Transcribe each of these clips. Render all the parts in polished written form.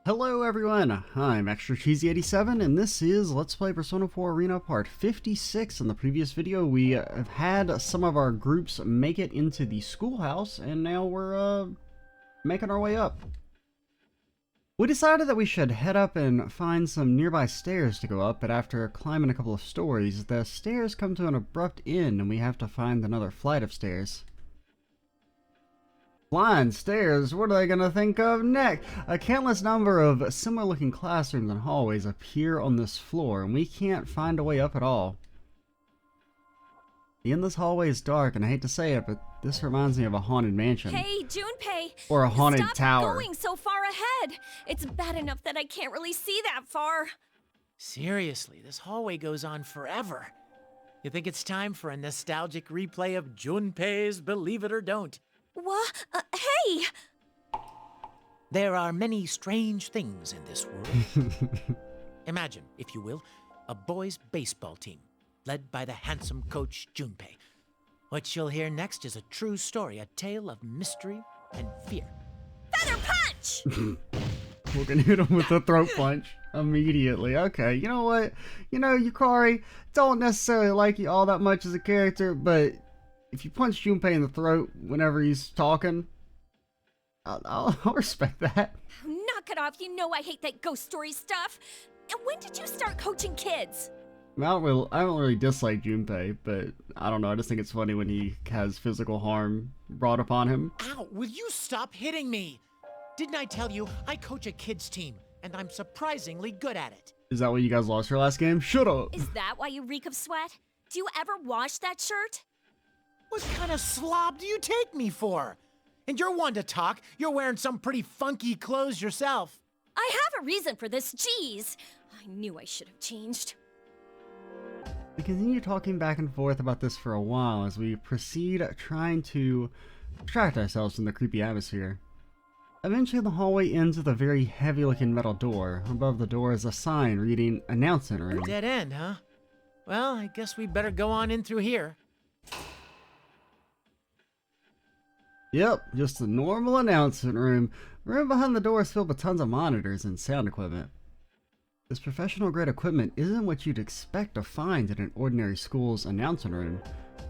Hello everyone, I'm Extra Cheesy 87 and this is Let's Play Persona 4 Arena Part 56. In the previous video we have had some of our groups make it into the schoolhouse and now we're making our way up. We decided that we should head up and find some nearby stairs to go up, but after climbing a couple of stories, the stairs come to an abrupt end and we have to find another flight of stairs. Flying stairs, what are they gonna think of next? A countless number of similar looking classrooms and hallways appear on this floor and we can't find a way up at all. The endless hallway is dark and I hate to say it, but this reminds me of a haunted mansion. Hey, Junpei! Or a haunted tower. Stop going so far ahead! It's bad enough that I can't really see that far. Seriously, this hallway goes on forever. You think it's time for a nostalgic replay of Junpei's Believe It or Don't? What? Hey! There are many strange things in this world. Imagine, if you will, a boys' baseball team, led by the handsome coach Junpei. What you'll hear next is a true story, a tale of mystery and fear. Feather punch! We're gonna hit him with a throat punch immediately. Okay, you know what? You know, Yukari, don't necessarily like you all that much as a character, but if you punch Junpei in the throat whenever he's talking, I'll respect that. Knock it off, you know I hate that ghost story stuff. And when did you start coaching kids? I don't really dislike Junpei, but I don't know, I just think it's funny when he has physical harm brought upon him. Ow, will you stop hitting me? Didn't I tell you I coach a kids team, and I'm surprisingly good at it? Is that why you guys lost your last game? Shut up! Is that why you reek of sweat? Do you ever wash that shirt? What kind of slob do you take me for? And you're one to talk. You're wearing some pretty funky clothes yourself. I have a reason for this, jeez. I knew I should have changed. We continue talking back and forth about this for a while as we proceed trying to distract ourselves from the creepy atmosphere. Eventually the hallway ends with a very heavy looking metal door. Above the door is a sign reading announcement room. Dead end, huh? Well, I guess we better go on in through here. Yep, just a normal announcement room. The room behind the door is filled with tons of monitors and sound equipment. This professional grade equipment isn't what you'd expect to find in an ordinary school's announcement room.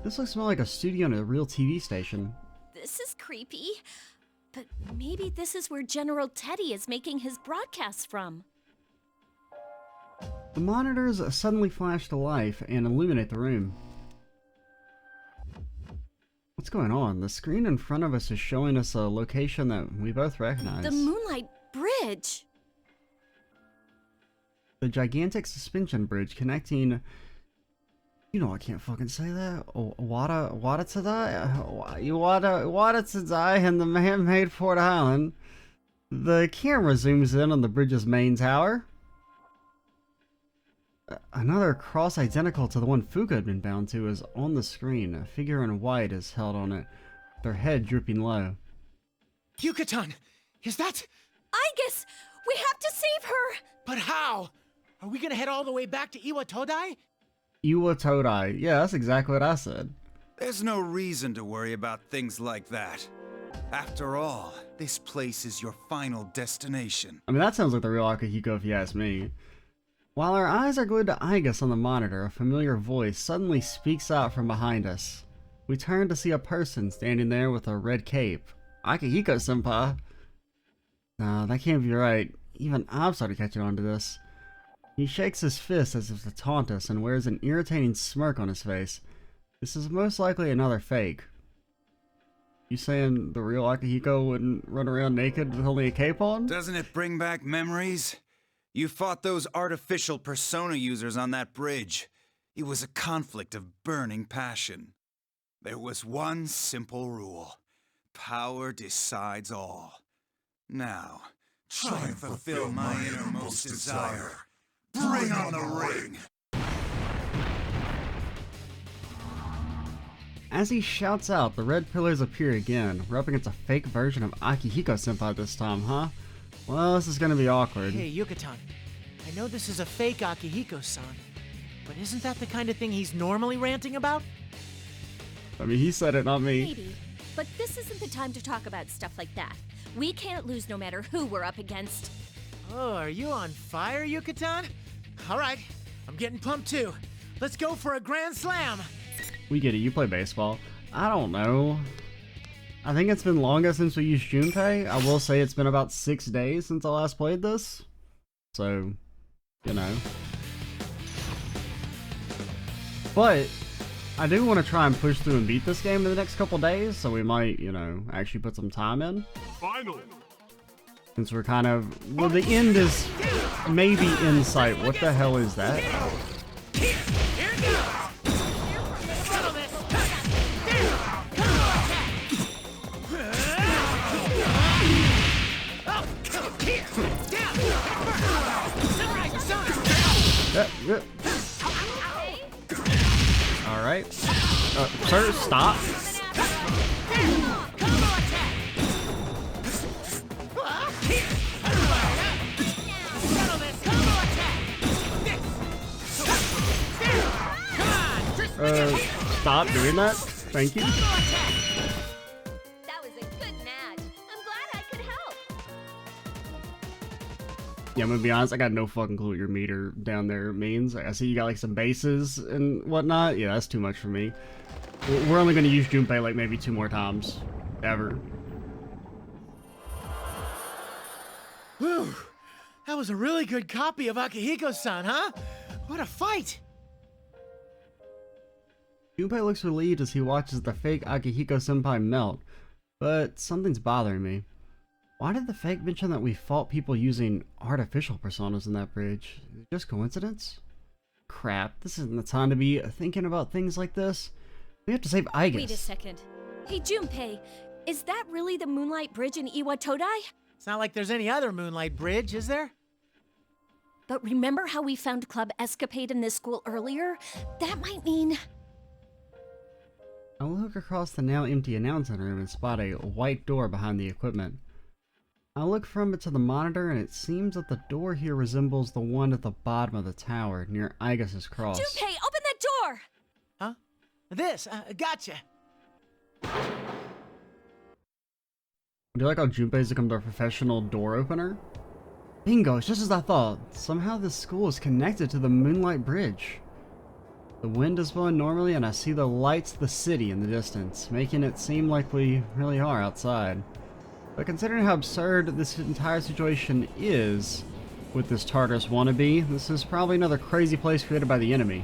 This looks more like a studio in a real TV station. This is creepy. But maybe this is where General Teddy is making his broadcasts from. The monitors suddenly flash to life and illuminate the room. What's going on? The screen in front of us is showing us a location that we both recognize. The Moonlight Bridge! The gigantic suspension bridge connecting... You know I can't fucking say that. Wada Tadai and the man-made Port Island. The camera zooms in on the bridge's main tower. Another cross identical to the one Fuka had been bound to is on the screen. A figure in white is held on it, their head drooping low. Yucatan! Is that... I guess we have to save her! But how? Are we gonna head all the way back to Iwatodai? Iwatodai. Yeah, that's exactly what I said. There's no reason to worry about things like that. After all, this place is your final destination. I mean, that sounds like the real Akihiko if you ask me. While our eyes are glued to Igus on the monitor, a familiar voice suddenly speaks out from behind us. We turn to see a person standing there with a red cape. Akihiko Senpai. No, that can't be right. Even I've started catching on to this. He shakes his fist as if to taunt us and wears an irritating smirk on his face. This is most likely another fake. You saying the real Akihiko wouldn't run around naked with only a cape on? Doesn't it bring back memories? You fought those artificial persona users on that bridge. It was a conflict of burning passion. There was one simple rule. Power decides all. Now, try and fulfill my innermost desire. Bring on the ring! As he shouts out, the red pillars appear again. We're up against a fake version of Akihiko Senpai this time, huh? Well, this is gonna be awkward. Hey, Yucatan. I know this is a fake Akihiko-san, but isn't that the kind of thing he's normally ranting about? I mean, he said it, not me. Maybe. But this isn't the time to talk about stuff like that. We can't lose no matter who we're up against. Oh, are you on fire, Yucatan? All right, I'm getting pumped too. Let's go for a grand slam. We get it, you play baseball. I don't know. I think it's been longer since we used Junpei. I will say it's been about 6 days since I last played this. So, you know. But I do want to try and push through and beat this game in the next couple days, so we might, you know, actually put some time in. Finally. Since we're kind of, well, the end is maybe in sight. What the hell is that? All right. Sir, stop. Stop doing that. Thank you. That was a good match. I'm glad I could help. Yeah, I'm gonna be honest, I got no fucking clue what your meter down there means. I see you got like some bases and whatnot. Yeah, that's too much for me. We're only gonna use Junpei like maybe 2 more times. Ever. Whew, that was a really good copy of Akihiko-san, huh? What a fight! Junpei looks relieved as he watches the fake Akihiko Senpai melt, but something's bothering me. Why did the fake mention that we fought people using artificial personas in that bridge? Is it just coincidence? Crap, this isn't the time to be thinking about things like this. We have to save Aigus. Wait a second. Hey, Junpei, is that really the Moonlight Bridge in Iwatodai? It's not like there's any other Moonlight Bridge, is there? But remember how we found Club Escapade in this school earlier? That might mean... I look across the now empty announcement room and spot a white door behind the equipment. I look from it to the monitor and it seems that the door here resembles the one at the bottom of the tower near Aigus's cross. Junpei, open that door! Huh? This, gotcha. Do you like how Junpei's become the professional door opener? Bingo, it's just as I thought. Somehow this school is connected to the Moonlight Bridge. The wind is blowing normally and I see the lights of the city in the distance, making it seem like we really are outside. But considering how absurd this entire situation is with this Tartarus wannabe, this is probably another crazy place created by the enemy.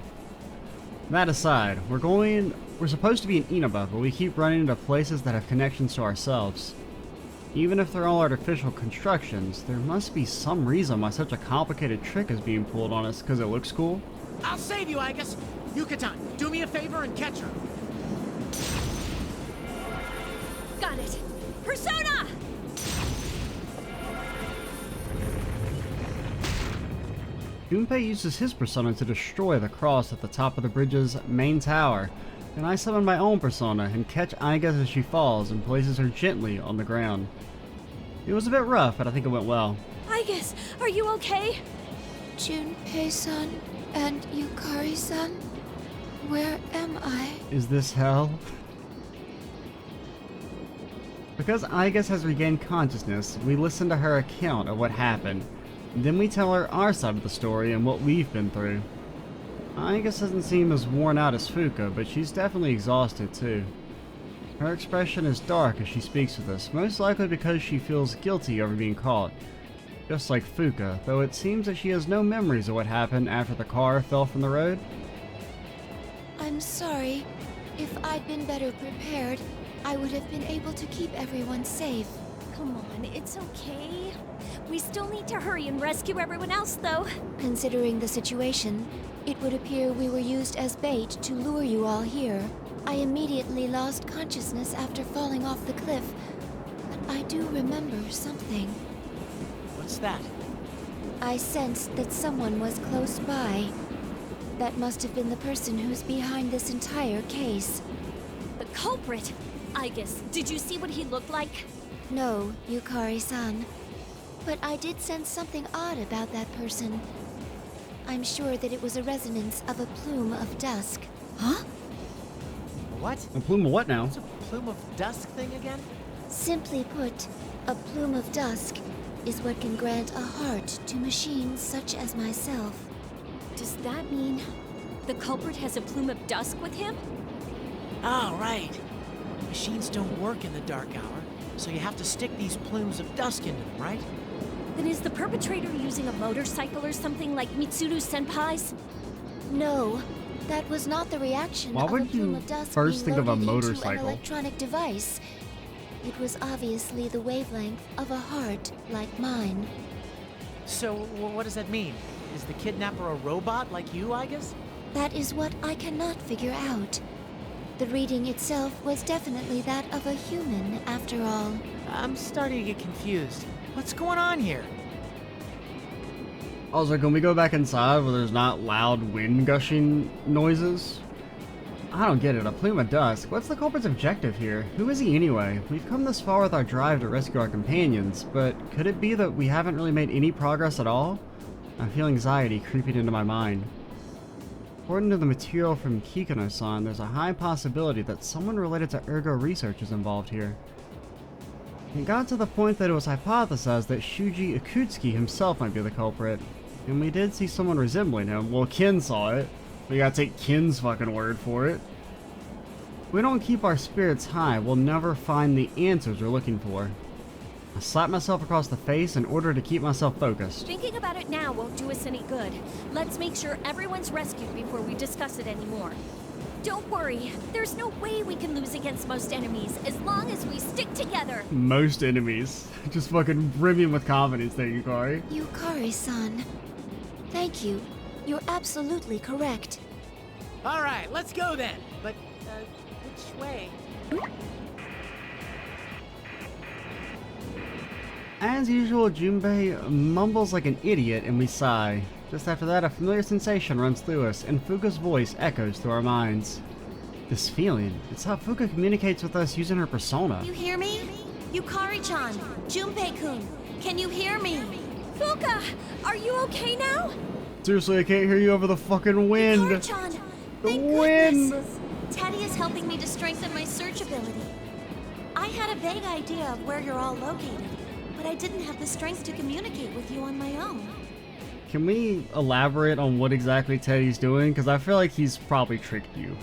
That aside, we're supposed to be in Inaba, but we keep running into places that have connections to ourselves. Even if they're all artificial constructions, there must be some reason why such a complicated trick is being pulled on us because it looks cool. I'll save you, Aigus. Yucatan, do me a favor and catch her. Got it. Persona! Junpei uses his persona to destroy the cross at the top of the bridge's main tower, and I summon my own persona and catch Aigus as she falls and places her gently on the ground. It was a bit rough, but I think it went well. Aigus, are you okay? Junpei-san and Yukari-san, where am I? Is this hell? Because Aigus has regained consciousness, we listen to her account of what happened. Then we tell her our side of the story and what we've been through. Aigus doesn't seem as worn out as Fuka, but she's definitely exhausted too. Her expression is dark as she speaks with us, most likely because she feels guilty over being caught. Just like Fuka, though it seems that she has no memories of what happened after the car fell from the road. I'm sorry. If I'd been better prepared, I would have been able to keep everyone safe. Come on, it's okay. We still need to hurry and rescue everyone else, though. Considering the situation, it would appear we were used as bait to lure you all here. I immediately lost consciousness after falling off the cliff, but I do remember something. What's that? I sensed that someone was close by. That must have been the person who's behind this entire case. The culprit! Aigus, did you see what he looked like? No, Yukari-san. But I did sense something odd about that person. I'm sure that it was a resonance of a plume of dusk. Huh? What? A plume of what now? What's a plume of dusk thing again? Simply put, a plume of dusk is what can grant a heart to machines such as myself. Does that mean the culprit has a plume of dusk with him? Oh, right. Machines don't work in the dark hour, so you have to stick these plumes of dusk into them, right? Then is the perpetrator using a motorcycle or something like Mitsuru Senpai's? No, that was not the reaction Why of a would plume you of dust first being think of a loaded into an motorcycle? electronic device. It was obviously the wavelength of a heart like mine. So, what does that mean? Is the kidnapper a robot like you, I guess? That is what I cannot figure out. The reading itself was definitely that of a human, after all. I'm starting to get confused. What's going on here? Also, can we go back inside where there's not loud wind gushing noises? I don't get it. A plume of dust. What's the culprit's objective here? Who is he anyway? We've come this far with our drive to rescue our companions, but could it be that we haven't really made any progress at all? I feel anxiety creeping into my mind. According to the material from Kikuno-san, there's a high possibility that someone related to ergo research is involved here. It got to the point that it was hypothesized that Shuji Ikutsuki himself might be the culprit, and we did see someone resembling him. Well, Ken saw it. We gotta take Ken's fucking word for it. If we don't keep our spirits high, we'll never find the answers we're looking for. I slapped myself across the face in order to keep myself focused. Thinking about it now won't do us any good. Let's make sure everyone's rescued before we discuss it anymore. Don't worry, there's no way we can lose against most enemies as long as we stick together. Most enemies. Just fucking brimming with confidence there, Yukari. Yukari-san. Thank you. You're absolutely correct. All right, let's go then. But, which way? As usual, Junpei mumbles like an idiot and we sigh. Just after that, a familiar sensation runs through us, and Fuka's voice echoes through our minds. This feeling, it's how Fuka communicates with us using her persona. You hear me? Yukari-chan, Junpei-kun, can you hear me? Fuka, are you okay now? Seriously, I can't hear you over the fucking wind. Yukari-chan, The thank wind! goodness. Teddy is helping me to strengthen my search ability. I had a vague idea of where you're all located, but I didn't have the strength to communicate with you on my own. Can we elaborate on what exactly Teddy's doing? Because I feel like he's probably tricked you.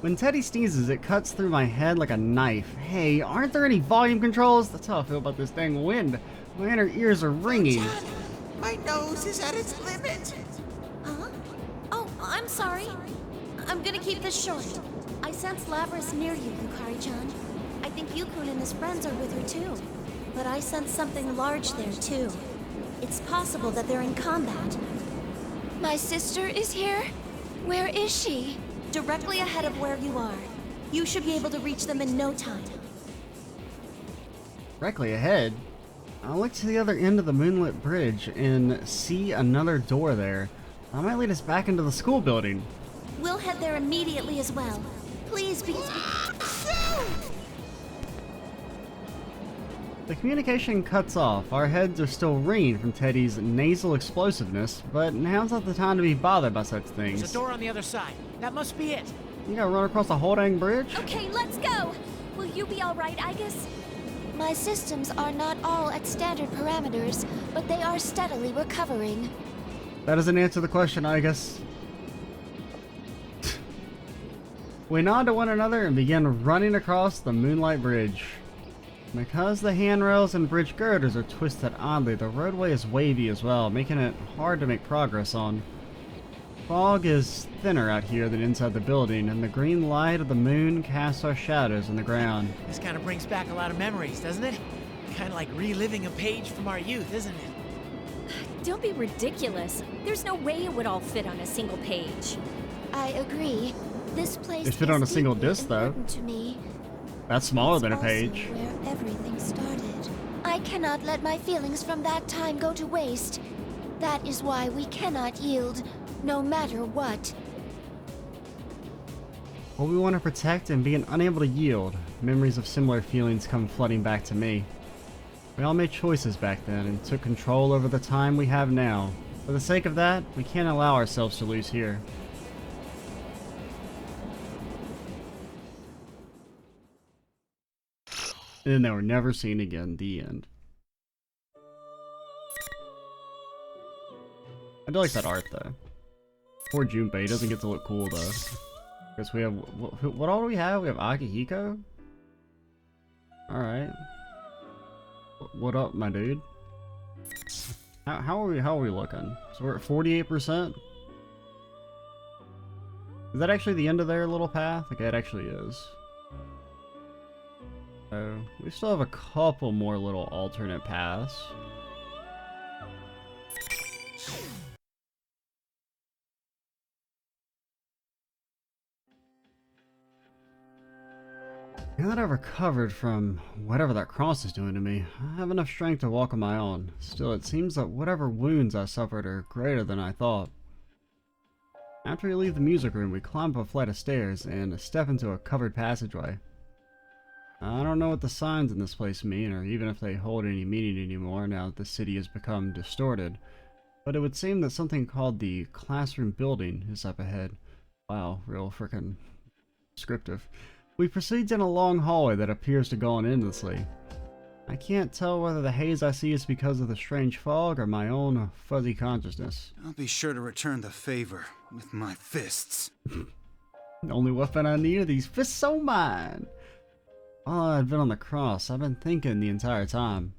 When Teddy sneezes, it cuts through my head like a knife. Hey, aren't there any volume controls? That's how I feel about this dang wind. My inner ears are ringing. My nose is at its limit. Huh? Oh, I'm sorry. I'm gonna keep this short. I sense Labras near you, Yukari-chan. I think Yukun and his friends are with her too. But I sense something large there too. It's possible that they're in combat. My sister is here? Where is she? Directly ahead of where you are. You should be able to reach them in no time. Directly ahead, I'll look to the other end of the moonlit bridge and see another door there. That might lead us back into the school building. We'll head there immediately as well. Please be... The communication cuts off. Our heads are still ringing from Teddy's nasal explosiveness, but now's not the time to be bothered by such things. There's a door on the other side. That must be it. You gotta run across the whole dang bridge? Okay, let's go! Will you be alright, Agus? My systems are not all at standard parameters, but they are steadily recovering. That doesn't answer the question, I guess. We nod to one another and begin running across the moonlight bridge. Because the handrails and bridge girders are twisted oddly, the roadway is wavy as well, making it hard to make progress on. Fog is thinner out here than inside the building, and the green light of the moon casts our shadows on the ground. This kind of brings back a lot of memories, doesn't it? Kind of like reliving a page from our youth, isn't it? Don't be ridiculous. There's no way it would all fit on a single page. I agree. This place It fit is on a single deeply disc, though. important to me. That's smaller It's than a also page. where everything started. I cannot let my feelings from that time go to waste. That is why we cannot yield, no matter what. What we want to protect and being unable to yield, memories of similar feelings come flooding back to me. We all made choices back then and took control over the time we have now. For the sake of that, we can't allow ourselves to lose here. And then they were never seen again. The end. I do like that art though. Poor Junpei doesn't get to look cool though. Because we have what all do we have? We have Akihiko. All right. What up, my dude? How are we looking? So we're at 48%. Is that actually the end of their little path? Okay, it actually is. So we still have a couple more little alternate paths. Now that I've recovered from whatever that cross is doing to me, I have enough strength to walk on my own. Still, it seems that whatever wounds I suffered are greater than I thought. After we leave the music room, we climb up a flight of stairs and step into a covered passageway. I don't know what the signs in this place mean, or even if they hold any meaning anymore now that the city has become distorted, but it would seem that something called the classroom building is up ahead. Wow, real frickin' descriptive. We proceed down a long hallway that appears to go on endlessly. I can't tell whether the haze I see is because of the strange fog or my own fuzzy consciousness. I'll be sure to return the favor with my fists. The only weapon I need are these fists of mine. While I'd been on the cross, I've been thinking the entire time.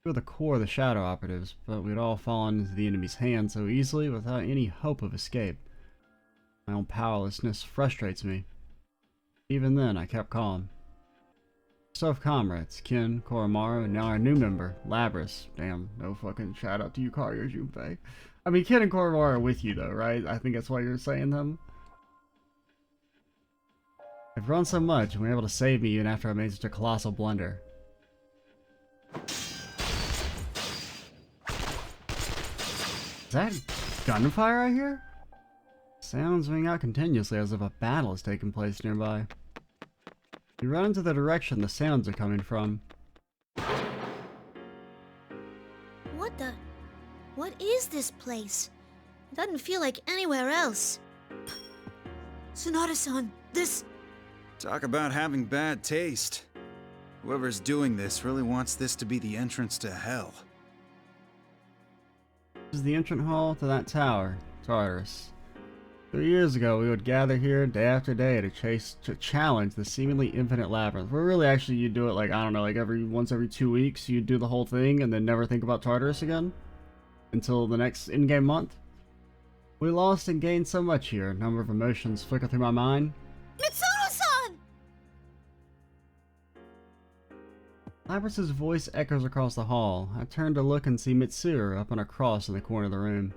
We were the core of the Shadow Operatives, but we'd all fallen into the enemy's hands so easily without any hope of escape. My own powerlessness frustrates me. Even then, I kept calm. So have comrades, Ken, Koromaru, and now our new member, Labris. Damn, no fucking shout out to Yukari or Junpei. I mean, Ken and Koromaru are with you though, right? I think that's why you're saying them. I've run so much, and were able to save me even after I made such a colossal blunder. Is that gunfire I hear? Sounds ring out continuously as if a battle is taking place nearby. We run into the direction the sounds are coming from. What is this place? It doesn't feel like anywhere else. Sonata-san, this... Talk about having bad taste. Whoever's doing this really wants this to be the entrance to hell. This is the entrance hall to that tower, Tartarus. 3 years ago, we would gather here day after day to challenge the seemingly infinite labyrinth. Where really, actually, you do it like, I don't know, like once every 2 weeks, you do the whole thing and then never think about Tartarus again until the next in-game month. We lost and gained so much here. A number of emotions flicker through my mind. Mitsuno-san! Labris's voice echoes across the hall. I turn to look and see Mitsuru up on a cross in the corner of the room.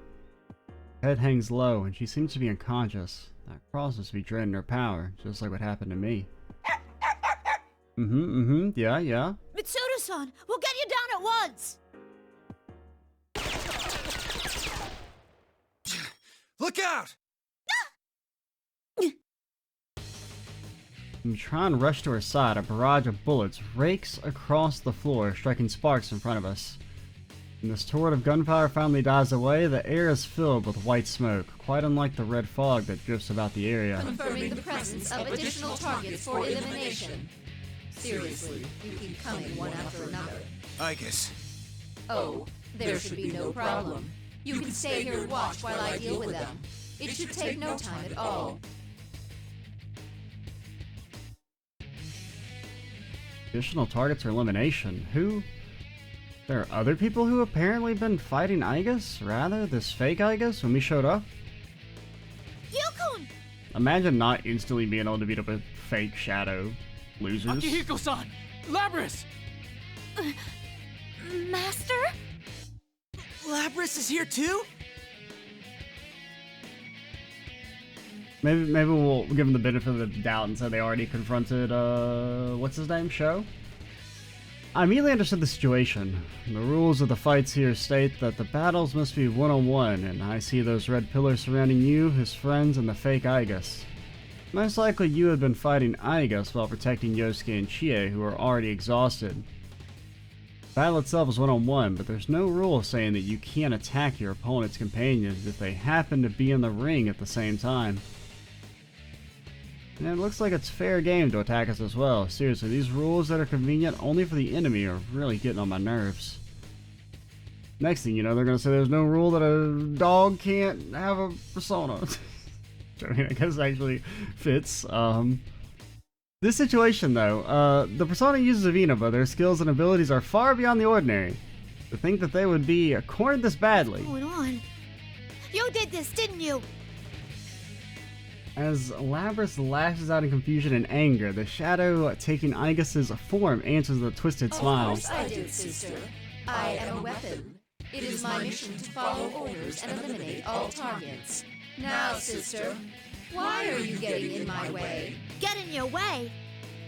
Head hangs low, and she seems to be unconscious. That cross must be draining her power, just like what happened to me. Yeah. Mitsuno-san, we'll get you down at once! Look out! I'm trying to rush to her side. A barrage of bullets rakes across the floor, striking sparks in front of us. When this torrent of gunfire finally dies away, the air is filled with white smoke, quite unlike the red fog that drifts about the area. Confirming the presence of additional targets for elimination. Seriously, you keep coming one after another. I guess. Oh, there should be no problem. You can stay here and watch while I deal with them. It should take no time at all. Additional targets for elimination? Who? There are other people who apparently been fighting Igus, rather, this fake Igus, when we showed up? Yukon! Imagine not instantly being able to beat up a fake shadow. Losers. Akihiko-san! Labris! Master? Labris is here too? Maybe we'll give them the benefit of the doubt and say they already confronted, what's his name? Sho? I immediately understood the situation. The rules of the fights here state that the battles must be one-on-one, and I see those red pillars surrounding you, his friends, and the fake Igus. Most likely you had been fighting Igus while protecting Yosuke and Chie, who are already exhausted. The battle itself is one-on-one, but there's no rule saying that you can't attack your opponent's companions if they happen to be in the ring at the same time. And it looks like it's fair game to attack us as well. Seriously, these rules that are convenient only for the enemy are really getting on my nerves. Next thing you know, they're gonna say there's no rule that a dog can't have a persona. Which, I mean, I guess actually fits. This situation though, the persona uses Avina, but their skills and abilities are far beyond the ordinary. To think that they would be cornered this badly. What's going on? You did this, didn't you? As Labris lashes out in confusion and anger, the shadow taking Aigus's form answers with a twisted smile. Of course I did, sister. I am a weapon. It is my mission to follow orders and eliminate all targets. Now, sister, why are you getting in my way? Get in your way?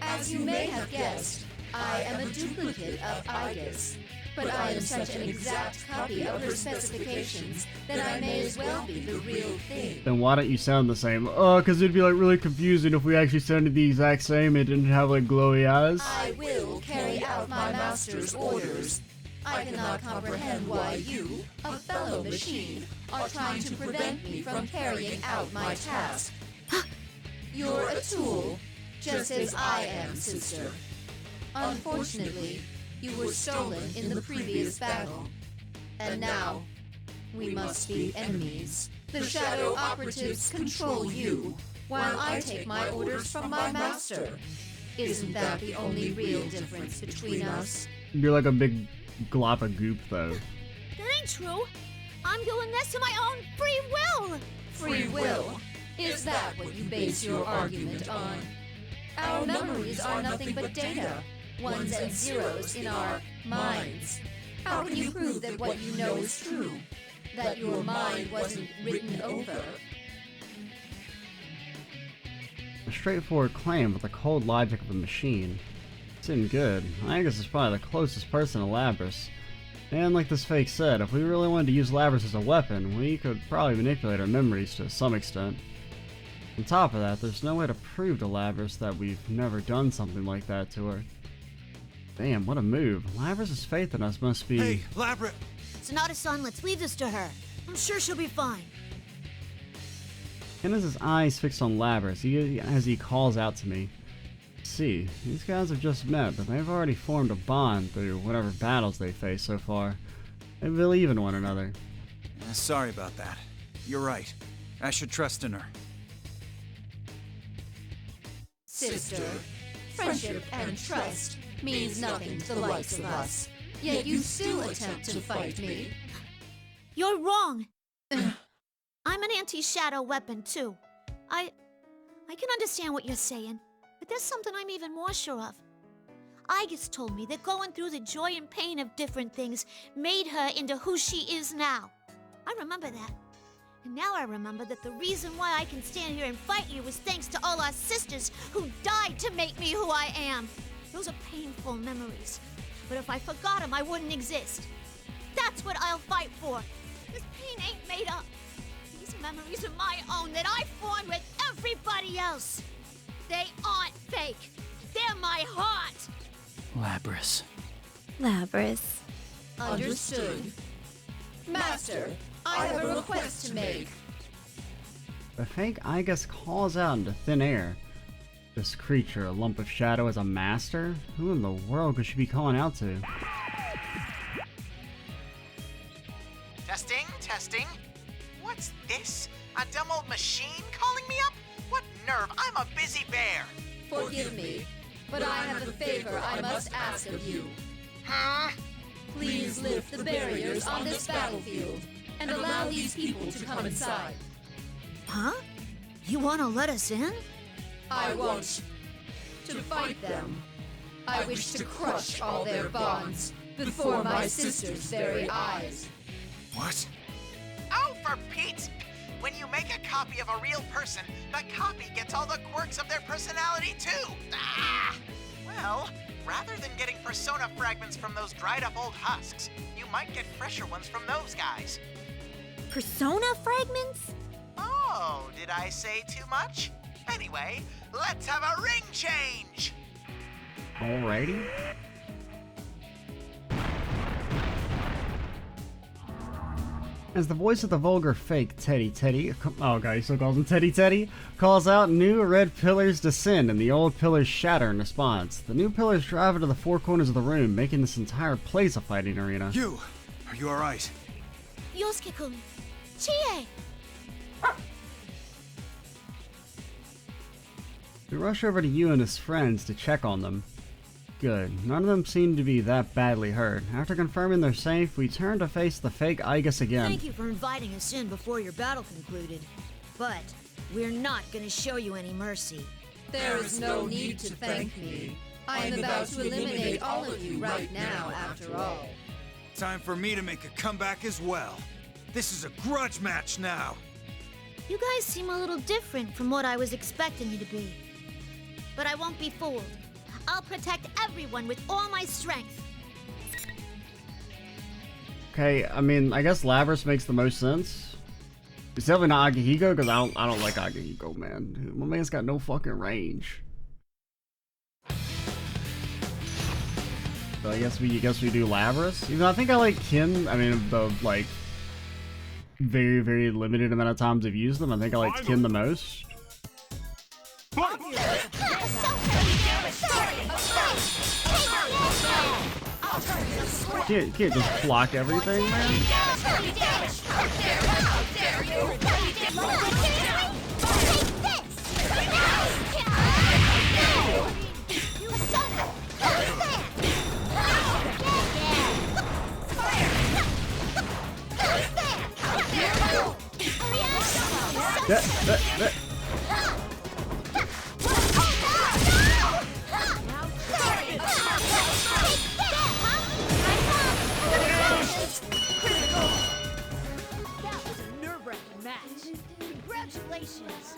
As you may have guessed, I am a duplicate of Aigis. But I am such an exact copy of her specifications that I may as well be the real thing. Then why don't you sound the same? Cause it'd be like really confusing if we actually sounded the exact same and didn't have like glowy eyes. I will carry out my master's orders. I cannot comprehend why you, a fellow machine, are trying to prevent me from carrying out my task. You're a tool, just as I am, sister. Unfortunately, you were stolen in the previous battle. And now, we must be enemies. The Shadow Operatives control you, while I take my orders from my master. Isn't that the only real difference between us? You're like a big glop of goop though. That ain't true. I'm doing this to my own free will. Free will? Is that what you base your argument on? Our memories are nothing but data. Ones and zeros in our minds. How can you prove that what you know is true? That your mind wasn't written over? A straightforward claim with the cold logic of a machine. It's in good. Angus is probably the closest person to Labris. And like this fake said, if we really wanted to use Labris as a weapon, we could probably manipulate her memories to some extent. On top of that, there's no way to prove to Labris that we've never done something like that to her. Damn, what a move. Labris' faith in us must be... Hey, Labris! Sonata-san, let's leave this to her. I'm sure she'll be fine. And as his eyes fixed on Labris, as he calls out to me, see, these guys have just met, but they've already formed a bond through whatever battles they faced so far. They believe in one another. Sorry about that. You're right. I should trust in her. Sister, friendship and trust means nothing to the likes of us. Yet you still attempt to fight me. You're wrong. I'm an anti-shadow weapon, too. I can understand what you're saying, but there's something I'm even more sure of. Aigis told me that going through the joy and pain of different things made her into who she is now. I remember that. And now I remember that the reason why I can stand here and fight you was thanks to all our sisters who died to make me who I am. Those are painful memories. But if I forgot them, I wouldn't exist. That's what I'll fight for. This pain ain't made up. These memories are my own that I formed with everybody else. They aren't fake. They're my heart. Labris. Labris. Understood. Master, I have a request to make. The fake Aigis calls out into thin air. This creature, a lump of shadow, as a master? Who in the world could she be calling out to? Testing, testing. What's this? A dumb old machine calling me up? What nerve? I'm a busy bear. Forgive me, but I have a favor I must ask of you. Huh? Please lift the barriers on this battlefield and allow these people to come inside. Huh? You want to let us in? I won't. To fight them. I wish to crush all their bonds before my sister's very eyes. What? Oh, for Pete's... When you make a copy of a real person, the copy gets all the quirks of their personality too. Ah! Well, rather than getting persona fragments from those dried up old husks, you might get fresher ones from those guys. Persona fragments? Oh, did I say too much? Anyway, let's have a ring change! Alrighty. As the voice of the vulgar fake Teddy, oh god, he still calls him Teddy, calls out, new red pillars descend and the old pillars shatter in response. The new pillars drive into the four corners of the room, making this entire place a fighting arena. Are you alright? Yosuke-kun! Chie! We rush over to Yu and his friends to check on them. Good. None of them seem to be that badly hurt. After confirming they're safe, we turn to face the fake Igus again. Thank you for inviting us in before your battle concluded. But we're not gonna show you any mercy. There is no need to thank me. I am about to eliminate all of you right now, after all. Time for me to make a comeback as well. This is a grudge match now. You guys seem a little different from what I was expecting you to be. But I won't be fooled. I'll protect everyone with all my strength. Okay, I mean, I guess Lapras makes the most sense. It's definitely not Akihiko, because I don't like Akihiko, man. My man's got no fucking range. So I guess we do Lapras. Even though I think I like Kin. I mean, the like very, very limited amount of times I've used them, I think I like Kin the most. You can't just block everything, man. That was a nerve-wracking match. Congratulations.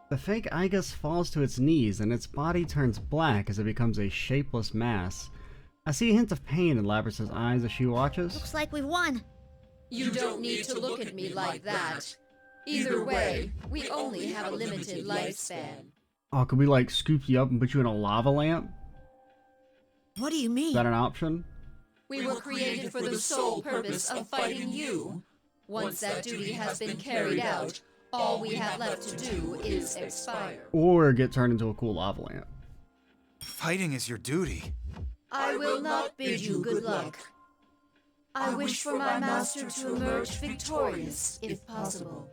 The fake Igus falls to its knees and its body turns black as it becomes a shapeless mass. I see a hint of pain in Labras's eyes as she watches. Looks like we won. You don't need to look at me like that. Either way, we only have a limited lifespan. Oh, could we like scoop you up and put you in a lava lamp? What do you mean? Is that an option? We were created for the sole purpose of fighting you. Once that duty has been carried out, all we have left to do is expire. Or get turned into a cool lava lamp. Fighting is your duty. I will not bid you good luck. I wish for my master to emerge victorious, if possible.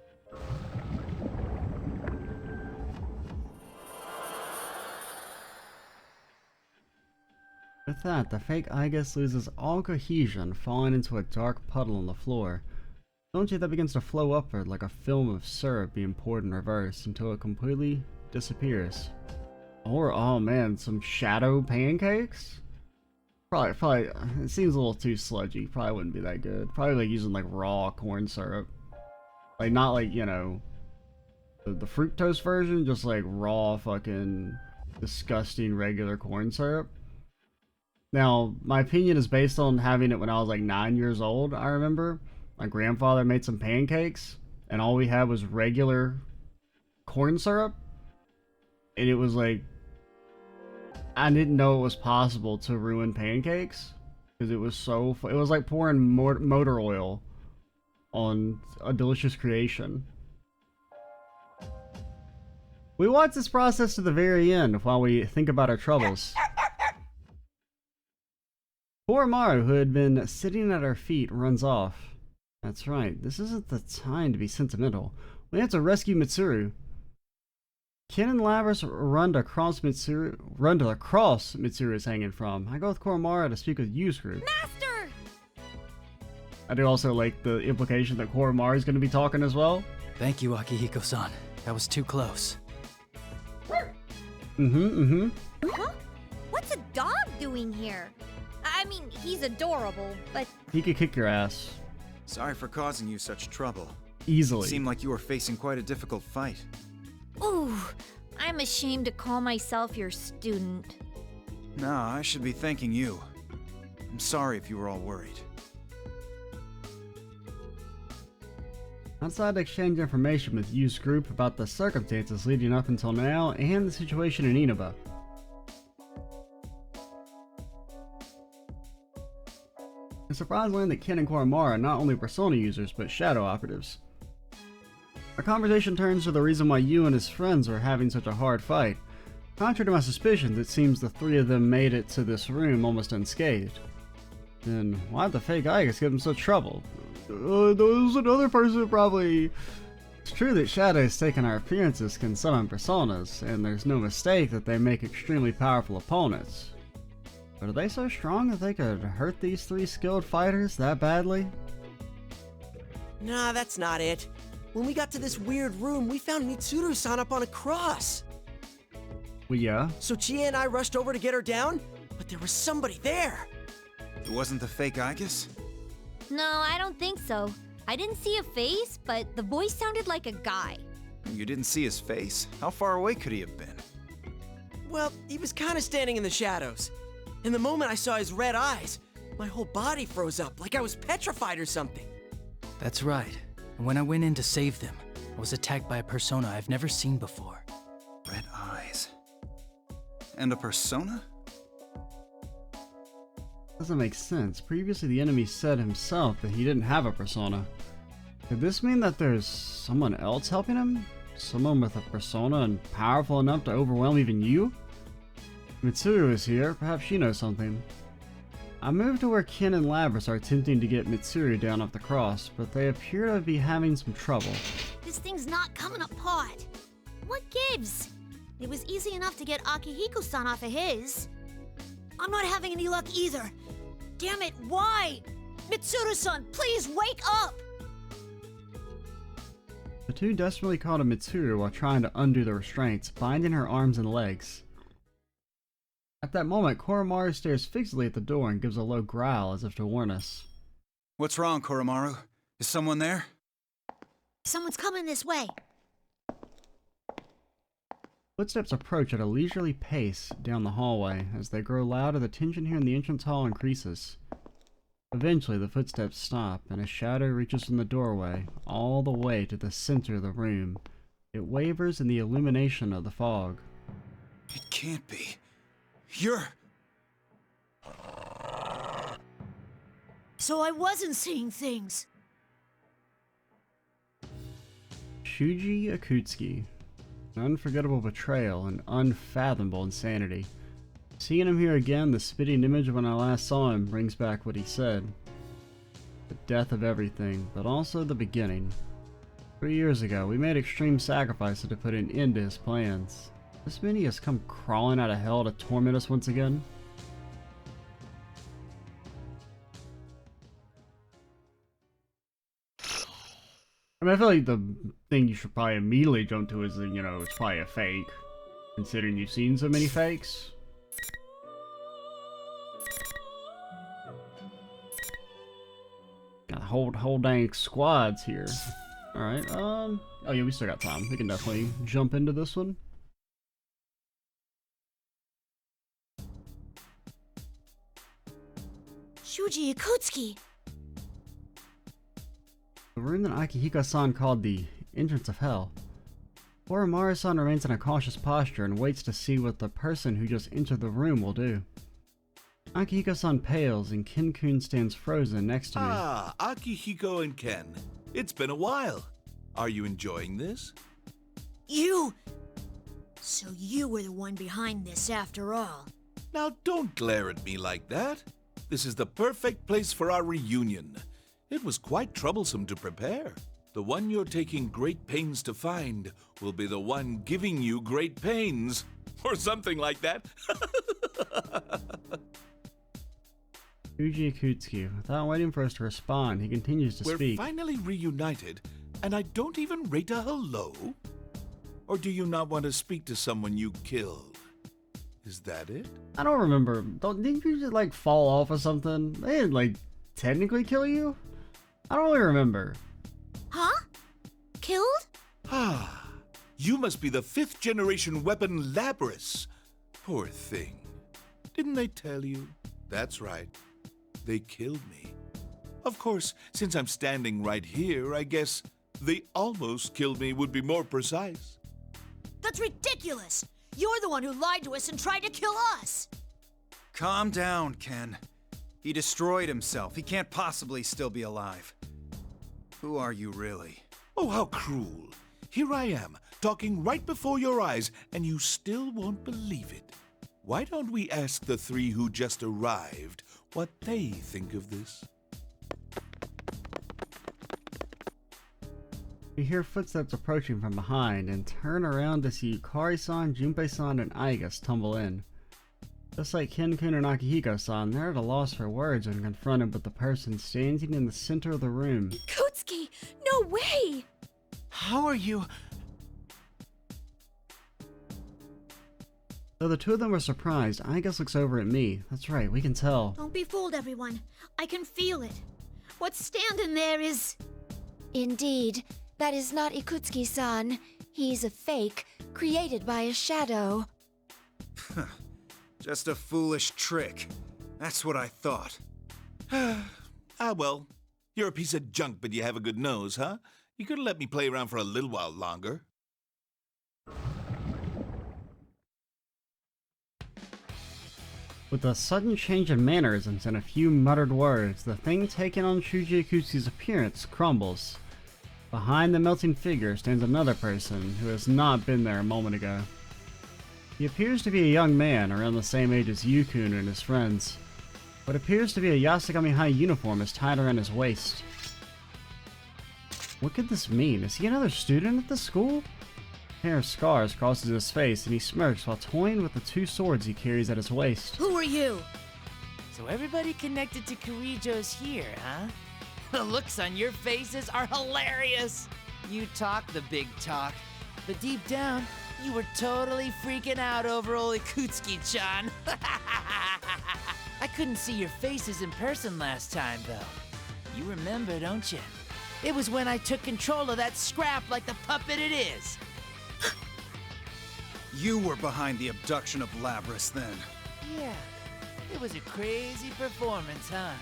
With that, the fake Igus loses all cohesion, falling into a dark puddle on the floor. Eventually that begins to flow upward like a film of syrup being poured in reverse until it completely disappears. Or, oh man, some shadow pancakes? Probably, it seems a little too sludgy. Probably wouldn't be that good. Probably like using like raw corn syrup. Like not like, you know, the fructose version, just like raw fucking disgusting regular corn syrup. Now, my opinion is based on having it when I was like 9 years old, I remember. My grandfather made some pancakes, and all we had was regular corn syrup. And it was like, I didn't know it was possible to ruin pancakes. Because it was so, it was like pouring motor oil on a delicious creation. We watch this process to the very end while we think about our troubles. Koromaru, who had been sitting at our feet, runs off. That's right, this isn't the time to be sentimental. We have to rescue Mitsuru. Ken and Lapras run to the cross Mitsuru is hanging from. I go with Koromaru to speak with Yuzuru. Master! I do also like the implication that Koromaru is going to be talking as well. Thank you, Akihiko-san. That was too close. Huh? What's a dog doing here? I mean, he's adorable, but... He could kick your ass. Sorry for causing you such trouble. Easily. Seemed like you were facing quite a difficult fight. Ooh, I'm ashamed to call myself your student. No, I should be thanking you. I'm sorry if you were all worried. Outside to exchange information with Yu's group about the circumstances leading up until now and the situation in Inaba. It's surprising to learn that Ken and Koromaru are not only Persona users, but shadow operatives. Our conversation turns to the reason why Yu and his friends were having such a hard fight. Contrary to my suspicions, it seems the three of them made it to this room almost unscathed. Then why did the fake Igus give them such trouble? There's another person probably... It's true that shadows taking our appearances can summon personas, and there's no mistake that they make extremely powerful opponents. But are they so strong that they could hurt these three skilled fighters that badly? Nah, that's not it. When we got to this weird room, we found Mitsuru-san up on a cross. Well, yeah. So Chie and I rushed over to get her down, but there was somebody there. It wasn't the fake Igus? No, I don't think so. I didn't see a face, but the voice sounded like a guy. You didn't see his face? How far away could he have been? Well, he was kind of standing in the shadows. And the moment I saw his red eyes, my whole body froze up like I was petrified or something. That's right. And when I went in to save them, I was attacked by a persona I've never seen before. Red eyes. And a persona? Doesn't make sense. Previously the enemy said himself that he didn't have a persona. Could this mean that there's someone else helping him? Someone with a persona and powerful enough to overwhelm even you? Mitsuru is here, perhaps she knows something. I moved to where Ken and Labras are attempting to get Mitsuru down off the cross, but they appear to be having some trouble. This thing's not coming apart. What gives? It was easy enough to get Akihiko-san off of his. I'm not having any luck either. Damn it, why? Mitsuru-san, please wake up! The two desperately call to Mitsuru while trying to undo the restraints, binding her arms and legs. At that moment, Koromaru stares fixedly at the door and gives a low growl as if to warn us. What's wrong, Koromaru? Is someone there? Someone's coming this way. Footsteps approach at a leisurely pace down the hallway. As they grow louder, the tension here in the entrance hall increases. Eventually, the footsteps stop, and a shadow reaches from the doorway, all the way to the center of the room. It wavers in the illumination of the fog. It can't be. You're... So I wasn't seeing things. Shuji Akutsuki. An unforgettable betrayal and unfathomable insanity. Seeing him here again, the spitting image of when I last saw him brings back what he said. The death of everything, but also the beginning. 3 years ago, we made extreme sacrifices to put an end to his plans. This mean he has come crawling out of hell to torment us once again? I mean, I feel like the thing you should probably immediately jump to is, you know, it's probably a fake. Considering you've seen so many fakes. Got whole dang squads here. Alright, oh yeah, we still got time. We can definitely jump into this one. Shuji Akutsuki. The room that Akihiko-san called the entrance of hell. Koromaru-san remains in a cautious posture and waits to see what the person who just entered the room will do. Akihiko-san pales and Ken-kun stands frozen next to me. Ah, Akihiko and Ken. It's been a while. Are you enjoying this? You! So you were the one behind this after all. Now don't glare at me like that. This is the perfect place for our reunion. It was quite troublesome to prepare. The one you're taking great pains to find will be the one giving you great pains. Or something like that. Shuji Akutsuki. Without waiting for us to respond, he continues to speak. We're finally reunited, and I don't even rate a hello? Or do you not want to speak to someone you killed? Is that it? I don't remember. Didn't you just like fall off or something? They didn't like technically kill you? I don't really remember. Huh? Killed? Ah, you must be the 5th generation weapon Labras. Poor thing. Didn't they tell you? That's right. They killed me. Of course, since I'm standing right here, I guess They almost killed me would be more precise. That's ridiculous! You're the one who lied to us and tried to kill us! Calm down, Ken. He destroyed himself. He can't possibly still be alive. Who are you really? Oh, how cruel. Here I am, talking right before your eyes, and you still won't believe it. Why don't we ask the three who just arrived what they think of this? We hear footsteps approaching from behind and turn around to see Yukari-san, Junpei-san, and Aiga tumble in. Just like Ken-kun and Akihiko-san, they're at a loss for words when confronted with the person standing in the center of the room. Kutsuki! No way! How are you? Though the two of them are surprised, Aiga looks over at me. That's right, we can tell. Don't be fooled, everyone. I can feel it. What's standing there is... Indeed, that is not Ikutsuki-san. He's a fake, created by a shadow. Just a foolish trick. That's what I thought. Ah, well, you're a piece of junk, but you have a good nose, huh? You could have let me play around for a little while longer. With a sudden change in mannerisms and a few muttered words, the thing taken on Shuji Ikutsuki's appearance crumbles. Behind the melting figure stands another person who has not been there a moment ago. He appears to be a young man around the same age as Yukun and his friends. What appears to be a Yasogami High uniform is tied around his waist. What could this mean? Is he another student at the school? A pair of scars crosses his face and he smirks while toying with the two swords he carries at his waist. Who are you? So everybody connected to Kirijo's here, huh? The looks on your faces are hilarious! You talk the big talk, but deep down, you were totally freaking out over old Ikutsuki-chan. I couldn't see your faces in person last time, though. You remember, don't you? It was when I took control of that scrap like the puppet it is. You were behind the abduction of Labris then. Yeah, it was a crazy performance, huh?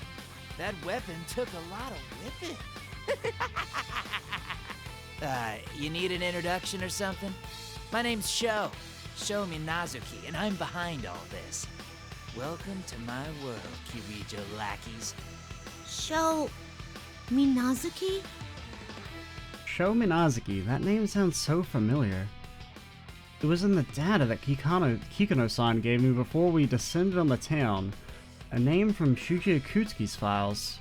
That weapon took a lot of whipping. You need an introduction or something? My name's Sho Minazuki, and I'm behind all this. Welcome to my world, Kirijo lackeys. Sho... Minazuki? Sho Minazuki, that name sounds so familiar. It was in the data that Kikuno-san gave me before we descended on the town. A name from Shuji Ikutsuki's files.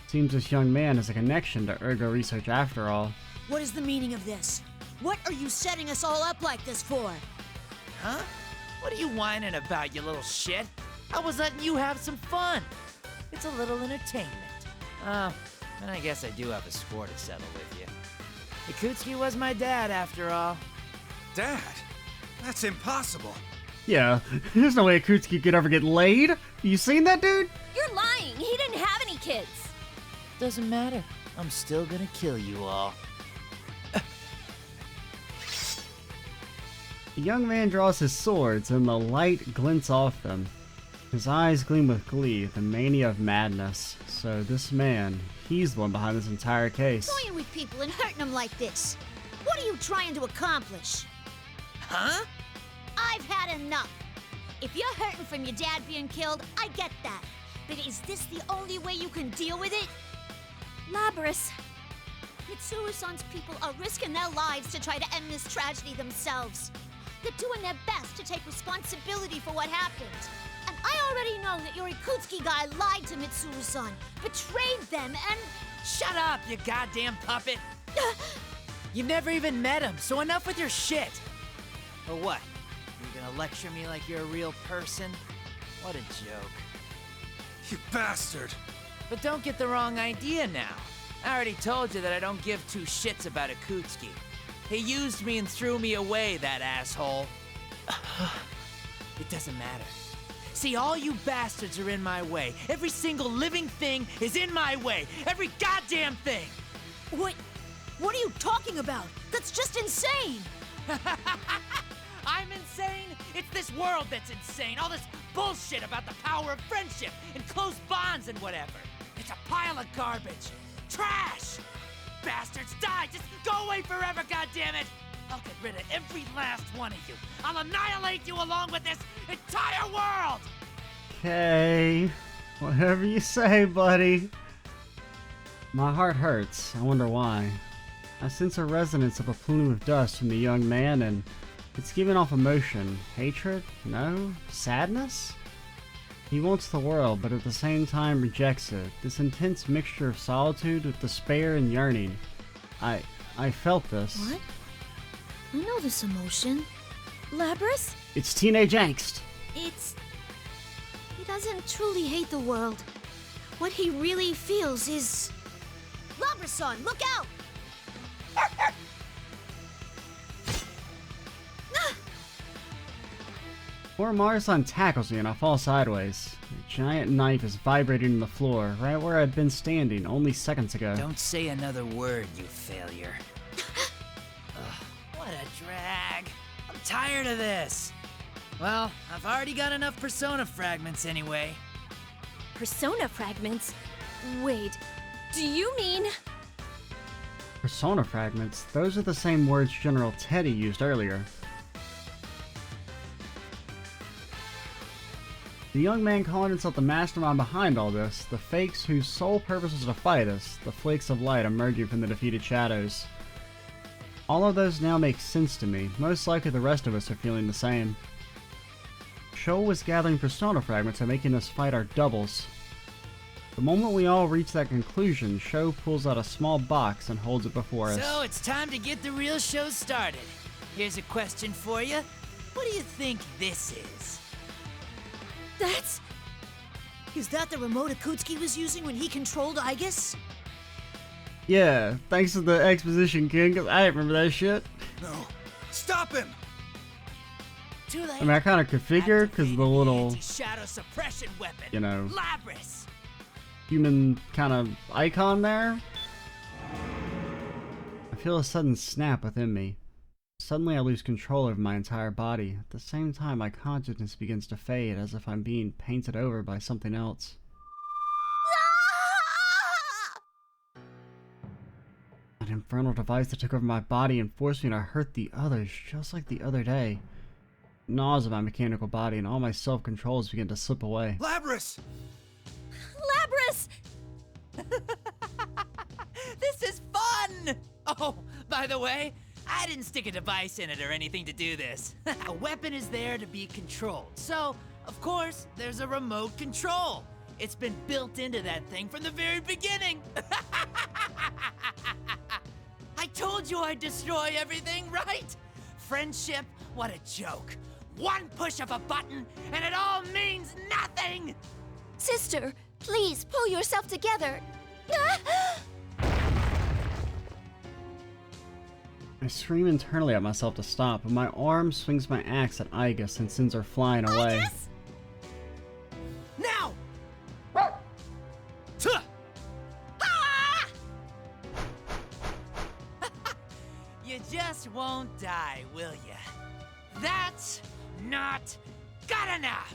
Seems this young man has a connection to Ergo research after all. What is the meaning of this? What are you setting us all up like this for? Huh? What are you whining about, you little shit? I was letting you have some fun. It's a little entertainment. Oh, and I guess I do have a score to settle with you. Ikutsuki was my dad, after all. Dad? That's impossible. Yeah, there's no way Ikutsuki could ever get laid. You seen that dude? You're lying. He didn't have any kids. Doesn't matter. I'm still gonna kill you all. The young man draws his swords and the light glints off them. His eyes gleam with glee, the mania of madness. So this man, he's the one behind this entire case. Toying with people and hurting them like this. What are you trying to accomplish? Huh? I've had enough. If you're hurting from your dad being killed, I get that. But is this the only way you can deal with it? Labris. Mitsuru-san's people are risking their lives to try to end this tragedy themselves. They're doing their best to take responsibility for what happened. And I already know that your Ikutsuki guy lied to Mitsuru-san, betrayed them, and... Shut up, you goddamn puppet! You've never even met him, so enough with your shit! Or what? You're gonna lecture me like you're a real person? What a joke. You bastard! But don't get the wrong idea now. I already told you that I don't give two shits about Ikutsuki. He used me and threw me away, that asshole. It doesn't matter. See, all you bastards are in my way. Every single living thing is in my way. Every goddamn thing! What are you talking about? That's just insane! I'm insane? It's this world that's insane. All this bullshit about the power of friendship and close bonds and whatever. It's a pile of garbage. Trash! bastards, die! Just go away forever, goddammit! I'll get rid of every last one of you. I'll annihilate you along with this entire world! Okay, whatever you say, buddy. My heart hurts. I wonder why. I sense a resonance of a plume of dust from the young man, and it's giving off emotion. Hatred? No? Sadness? He wants the world, but at the same time rejects it. This intense mixture of solitude with despair and yearning. I felt this. What? I know this emotion. Labrys? It's teenage angst. He doesn't truly hate the world. What he really feels is... Labrys-san, look out! Oromaru-san tackles me and I fall sideways. A giant knife is vibrating on the floor, right where I'd been standing only seconds ago. Don't say another word, you failure. Ugh, what a drag. I'm tired of this. Well, I've already got enough Persona fragments anyway. Persona fragments? Wait, do you mean... Persona fragments? Those are the same words General Teddy used earlier. The young man calling himself the mastermind behind all this, the fakes whose sole purpose was to fight us, the flakes of light emerging from the defeated shadows. All of those now make sense to me. Most likely the rest of us are feeling the same. Sho was gathering Persona fragments and making us fight our doubles. The moment we all reach that conclusion, Sho pulls out a small box and holds it before us. So it's time to get the real show started. Here's a question for you. What do you think this is? Is that the remote Akutsuki was using when he controlled Aigis? Yeah, thanks to the exposition, King, 'cause I remember that shit. No. Stop him! Too late. I mean, I kind of could figure because of the little, shadow suppression weapon. you know, Labrys. human kind of icon there. I feel a sudden snap within me. Suddenly I lose control over my entire body. At the same time, my consciousness begins to fade as if I'm being painted over by something else. An infernal device that took over my body and forced me to hurt the others, just like the other day. It gnaws at my mechanical body and all my self-controls begin to slip away. Labrys! Labrys! This is fun! Oh, by the way, I didn't stick a device in it or anything to do this. A weapon is there to be controlled. So, of course, there's a remote control. It's been built into that thing from the very beginning. I told you I'd destroy everything, right? Friendship, what a joke. One push of a button, and it all means nothing! Sister, please pull yourself together. I scream internally at myself to stop, but my arm swings my axe at Aigis and sends her flying away. Aigis? Now! You just won't die, will ya? That's not good enough!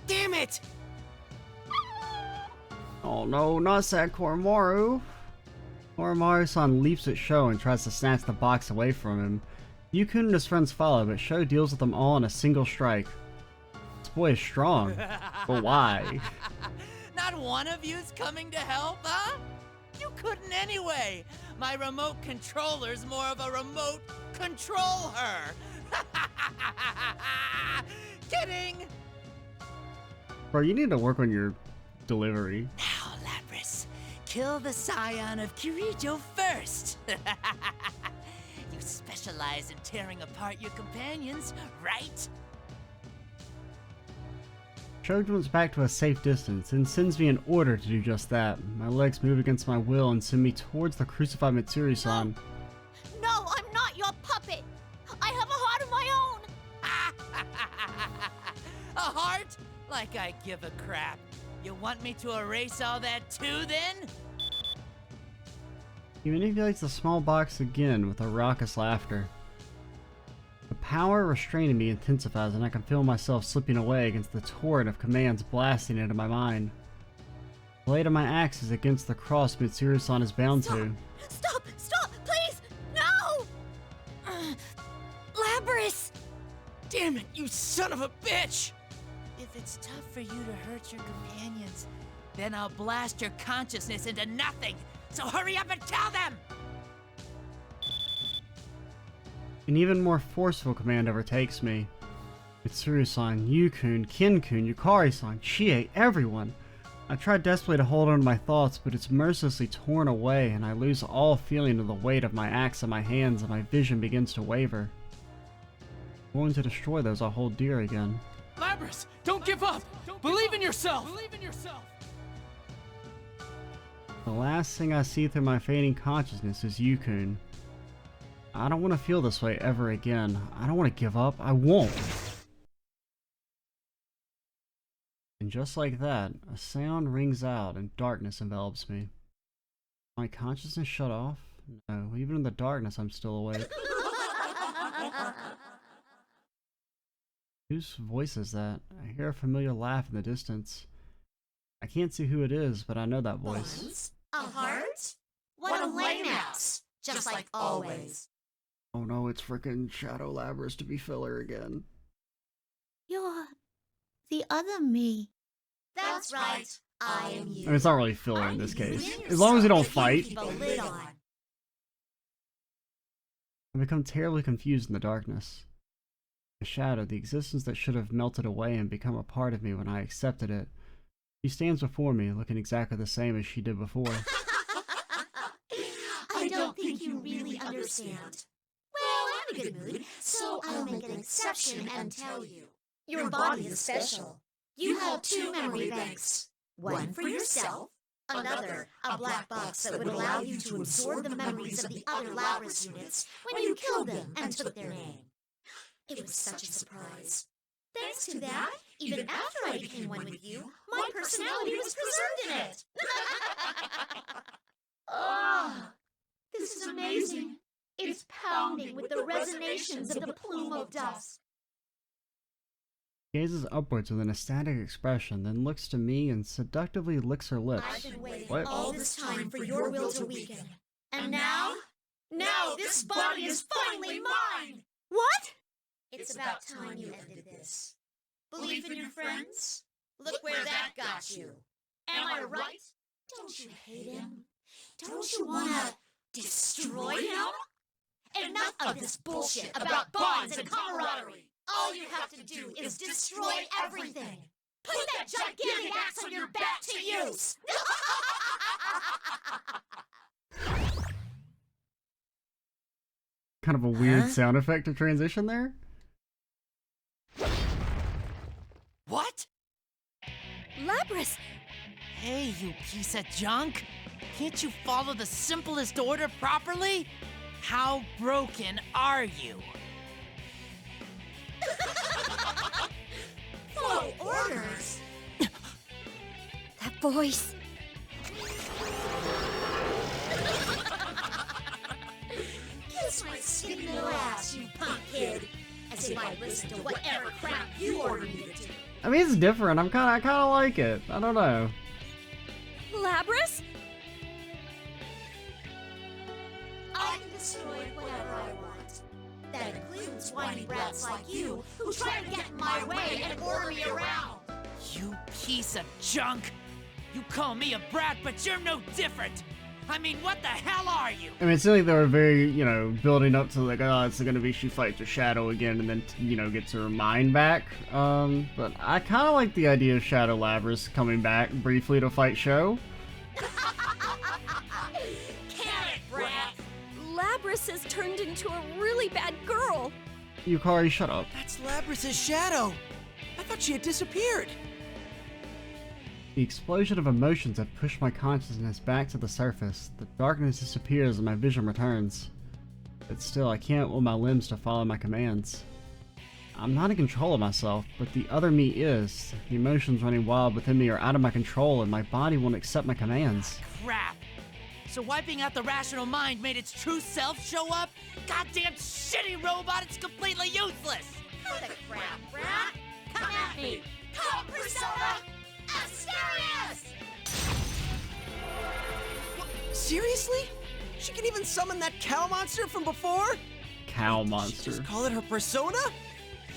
Damn it! Oh no, not sad Koromaru. Oromaru-san leaps at Sho and tries to snatch the box away from him. Yukun and his friends follow, but Sho deals with them all in a single strike. This boy is strong, but why? Not one of you's coming to help, huh? You couldn't anyway. My remote controller's more of a remote control her. Kidding! Bro, you need to work on your delivery. Now, Labrys, kill the scion of Kirijo first. You specialize in tearing apart your companions, right? Sho jumps back to a safe distance and sends me an order to do just that. My legs move against my will and send me towards the crucified Mitsuri-san. No, I'm not your puppet! I have a heart of my own! A heart? Like I give a crap. You want me to erase all that too, then? He manipulates the small box again with a raucous laughter. The power restraining me intensifies and I can feel myself slipping away against the torrent of commands blasting into my mind. The blade of my axe is against the cross Mitsuru-san is bound to. Stop! Stop! Please! No! Labrys! Damn it, you son of a bitch! If it's tough for you to hurt your companions, then I'll blast your consciousness into nothing. So hurry up and tell them! An even more forceful command overtakes me. Mitsuru-san, Yu-kun, Kin-kun, Yukari-san, Chie, everyone. I try desperately to hold on to my thoughts, but it's mercilessly torn away, and I lose all feeling of the weight of my axe in my hands, and my vision begins to waver. I'm going to destroy those I hold dear again. Labrys, don't give up! Believe in yourself! The last thing I see through my fading consciousness is Yu-kun. I don't want to feel this way ever again. I don't want to give up. I won't. And just like that, a sound rings out and darkness envelops me. My consciousness shut off? No, even in the darkness I'm still awake. Whose voice is that? I hear a familiar laugh in the distance. I can't see who it is, but I know that voice. Buns? A heart? What a lame ass! Just like always. Oh no, it's frickin' Shadow Labrys to be filler again. You're the other me. That's right. I am you. I mean, it's not really filler in this case. As long as you don't fight. Keep a lid on. I become terribly confused in the darkness. The shadow, the existence that should have melted away and become a part of me when I accepted it. She stands before me, looking exactly the same as she did before. I don't think you really understand. Well, I'm in a good mood, so I'll make an exception and tell you. Your body is special. You have 2 memory banks. One for yourself, another, a black box that would allow you to absorb the memories of the other Labrys units when you killed them and took their name. It was such a surprise. Thanks to that, even after I became one with you, my personality was preserved in it. Oh, this is amazing. It's pounding with the resonations of the plume of dust. She gazes upwards with an ecstatic expression, then looks to me and seductively licks her lips. I've been waiting What? all this time for your will to weaken. And now this body is finally mine! What? It's about time you ended this. Believe in your friends? Look where that got you. Am I right? Don't you hate him? Don't you want to destroy him? Enough of this bullshit about bonds and camaraderie. All you have to do is destroy everything. Put that gigantic axe on your back to use. Kind of a weird sound effect to transition there. What? Labrys! Hey, you piece of junk! Can't you follow the simplest order properly? How broken are you? Follow orders. That voice. Kiss my skinny little ass, you punk kid. As if I'd listen to whatever crap you order me to do. I mean, it's different. I kind of like it. I don't know. Labrys? I can destroy whatever I want. That includes whiny brats like you who try to get in my way and order me around. You piece of junk! You call me a brat, but you're no different! I mean, what the hell are you? I mean, it seemed like they were very, building up to like, oh, it's gonna be she fights a Shadow again and then, gets her mind back. But I kind of like the idea of Shadow Labrys coming back briefly to fight Sho. Can it, brat? Labrys has turned into a really bad girl. Yukari, shut up. That's Labrys' shadow. I thought she had disappeared. The explosion of emotions have pushed my consciousness back to the surface. The darkness disappears and my vision returns. But still, I can't will my limbs to follow my commands. I'm not in control of myself, but the other me is. The emotions running wild within me are out of my control and my body won't accept my commands. Crap! So wiping out the rational mind made its true self show up? Goddamn shitty robot, it's completely useless! Cut the crap, brat. Come at me. Come, Persona! Asterius! Seriously? She can even summon that cow monster from before? Cow Did she monster. just call it her persona?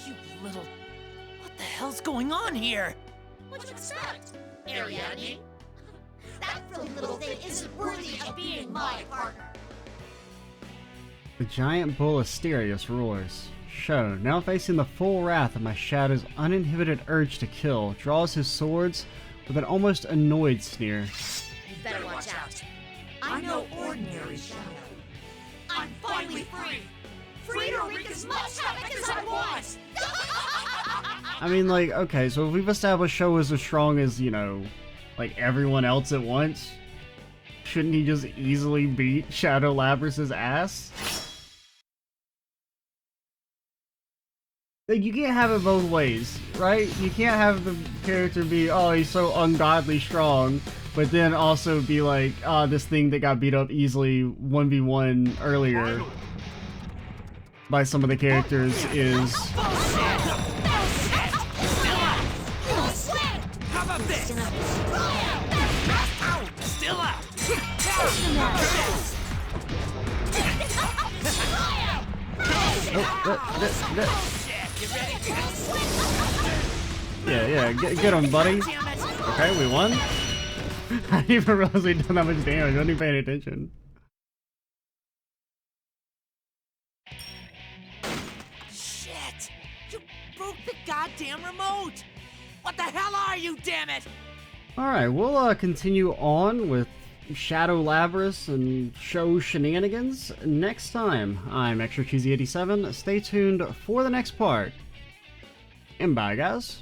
You little... What the hell's going on here? What'd you expect, Ariadne? That frilly little thing isn't worthy of being my partner. The giant bull Asterius roars. Sho, now facing the full wrath of my shadow's uninhibited urge to kill, draws his swords with an almost annoyed sneer. You better watch out. I'm no ordinary shadow. I'm finally free! Free to wreak as much havoc as I want! I mean, like, okay, so if we've established Sho is as strong as, you know, like everyone else at once, shouldn't he just easily beat Shadow Labrys's ass? Like, you can't have it both ways, right? You can't have the character be, oh, he's so ungodly strong, but then also be like, ah, this thing that got beat up easily 1v1 earlier by some of the characters is... How about this? Still out! Yeah, get him, buddy. Okay, we won. I didn't even realize we'd done that much damage. I wasn't even paying attention. Shit! You broke the goddamn remote! What the hell are you, damn it? Alright, we'll continue on with Shadow Labrys and Sho shenanigans next time. I'm Extra Cheesy 87. Stay tuned for the next part. And bye, guys.